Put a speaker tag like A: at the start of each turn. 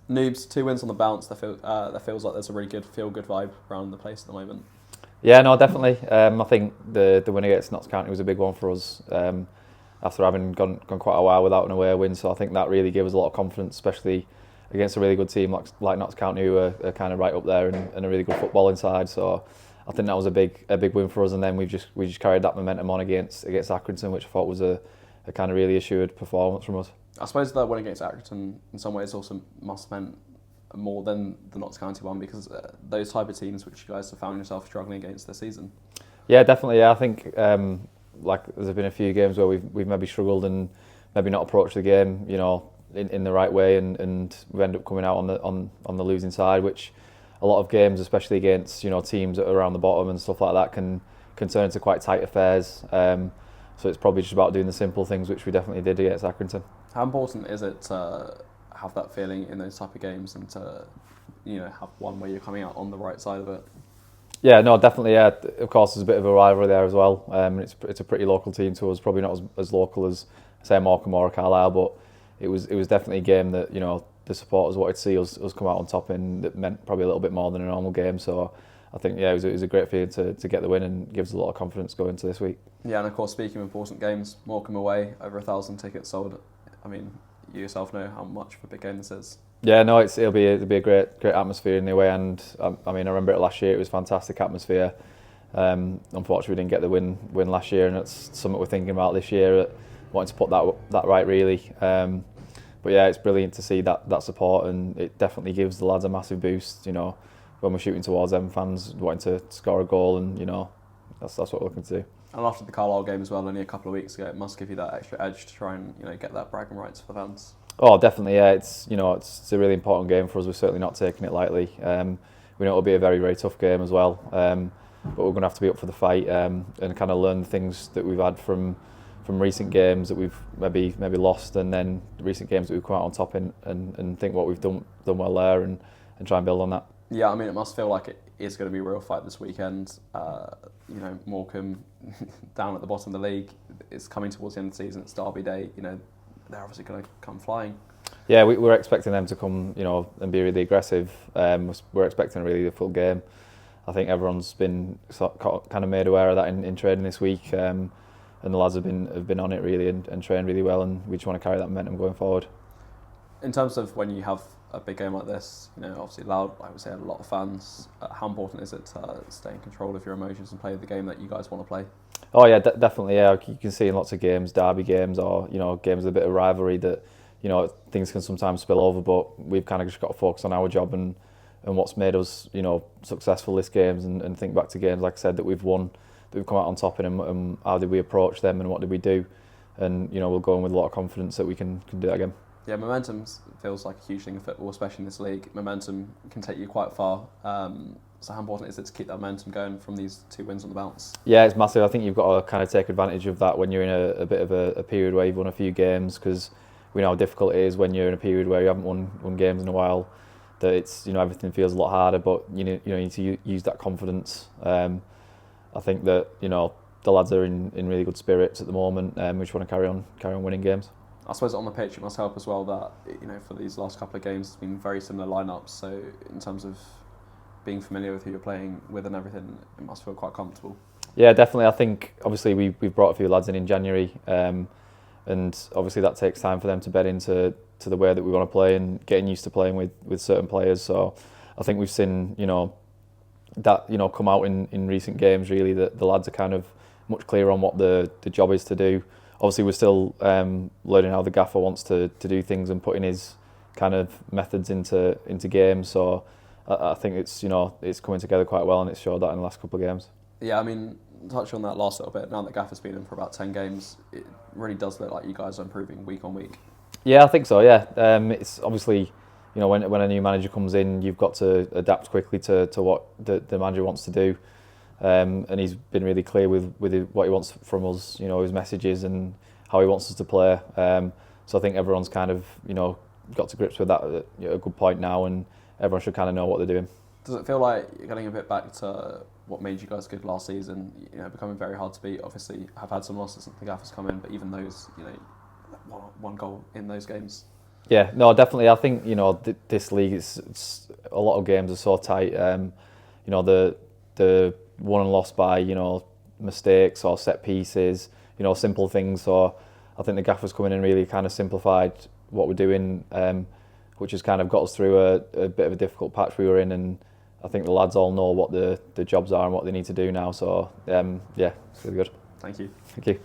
A: Noobs, 2 wins on the bounce. There feels like there's a really good feel-good vibe around the place at the moment.
B: Yeah, no, definitely. I think the win against Notts County was a big one for us. After having gone quite a while without an away win, so I think that really gave us a lot of confidence, especially against a really good team like Notts County, who are kind of right up there and a really good footballing side. So I think that was a big win for us, and then we just carried that momentum on against Accrington, which I thought was a kind of really assured performance from us.
A: I suppose that win against Accrington in some ways also must have meant more than the Notts County one, because those type of teams which you guys have found yourself struggling against this season.
B: Yeah, definitely. Yeah, I think like there's been a few games where we've maybe struggled and maybe not approached the game, in the right way, and we end up coming out on the losing side, which a lot of games, especially against teams that are around the bottom and stuff like that, can turn into quite tight affairs. So it's probably just about doing the simple things, which we definitely did against Accrington.
A: How important is it to have that feeling in those type of games and to have one where you're coming out on the right side of it?
B: Yeah, no, definitely. Yeah, of course, there's a bit of a rivalry there as well. It's a pretty local team to us, probably not as local as say Morecambe or Carlisle, but it was definitely a game that the supporters wanted to see us come out on top in. That meant probably a little bit more than a normal game. So I think it was a great feeling to get the win, and gives us a lot of confidence going into this week.
A: Yeah, and of course, speaking of important games, Morecambe away, over 1,000 tickets sold. I mean, you yourself know how much of a big game this is.
B: Yeah, no, it'll be a great atmosphere in the away end. I mean, I remember it last year; it was a fantastic atmosphere. Unfortunately, we didn't get the win last year, and it's something we're thinking about this year, wanting to put that right really. But yeah, it's brilliant to see that support, and it definitely gives the lads a massive boost. When we're shooting towards them, fans wanting to score a goal, and that's what we're looking to do.
A: And after the Carlisle game as well, only a couple of weeks ago, it must give you that extra edge to try and get that bragging rights for the fans.
B: Oh, definitely, yeah. It's a really important game for us. We're certainly not taking it lightly. We know it'll be a very, very tough game as well. But we're going to have to be up for the fight, and kind of learn the things that we've had from recent games that we've maybe lost, and then recent games that we've come out on top in, and think what we've done well there, and try and build on that.
A: Yeah, I mean, it must feel like it is going to be a real fight this weekend. Morecambe down at the bottom of the league. It's coming towards the end of the season. It's Derby Day. They're obviously going to come flying.
B: Yeah, we're expecting them to come, and be really aggressive. We're expecting really a full game. I think everyone's been kind of made aware of that in training this week, and the lads have been on it really and trained really well, and we just want to carry that momentum going forward.
A: In terms of when you have a big game like this, obviously loud, I would say a lot of fans. How important is it to stay in control of your emotions and play the game that you guys want to play?
B: Oh yeah, definitely. Yeah, you can see in lots of games, derby games, or games with a bit of rivalry, that things can sometimes spill over. But we've kind of just got to focus on our job and what's made us successful this games, and think back to games like I said that we've won, that we've come out on top in, and how did we approach them and what did we do, and we'll go in with a lot of confidence that we can do that again.
A: Yeah, momentum feels like a huge thing in football, especially in this league. Momentum can take you quite far. So how important is it to keep that momentum going from these 2 wins on the bounce?
B: Yeah, it's massive. I think you've got to kind of take advantage of that when you're in a bit of a period where you've won a few games, because we know how difficult it is when you're in a period where you haven't won games in a while. That it's everything feels a lot harder, but you need to use that confidence. I think that the lads are in really good spirits at the moment, and we just want to carry on winning games.
A: I suppose on the pitch it must help as well that for these last couple of games it's been very similar lineups. So in terms of being familiar with who you're playing with and everything, it must feel quite comfortable.
B: Yeah, definitely. I think obviously we've brought a few lads in January, and obviously that takes time for them to bed into the way that we want to play and getting used to playing with certain players. So I think we've seen that come out in recent games really, that the lads are kind of much clearer on what the job is to do. Obviously we're still learning how the gaffer wants to do things and putting his kind of methods into games. So I think it's coming together quite well, and it's showed that in the last couple of games.
A: Yeah, I mean, touch on that last little bit. Now that Gaffer's been in for about 10 games, it really does look like you guys are improving week on week.
B: Yeah, I think so. Yeah, it's obviously when a new manager comes in, you've got to adapt quickly to what the manager wants to do, and he's been really clear with what he wants from us. His messages and how he wants us to play. So I think everyone's kind of got to grips with that at a good point now, and everyone should kind of know what they're doing.
A: Does it feel like you're getting a bit back to what made you guys good last season? Becoming very hard to beat. Obviously, have had some losses since the Gaffer's come in, but even those, one goal in those games.
B: Yeah, no, definitely. I think this league it's a lot of games are so tight. The won and lost by mistakes or set pieces, simple things. So I think the gaffer's coming in really kind of simplified what we're doing, which has kind of got us through a bit of a difficult patch we were in, and I think the lads all know what the jobs are and what they need to do now. So yeah, it's really good.
A: Thank you.
B: Thank you.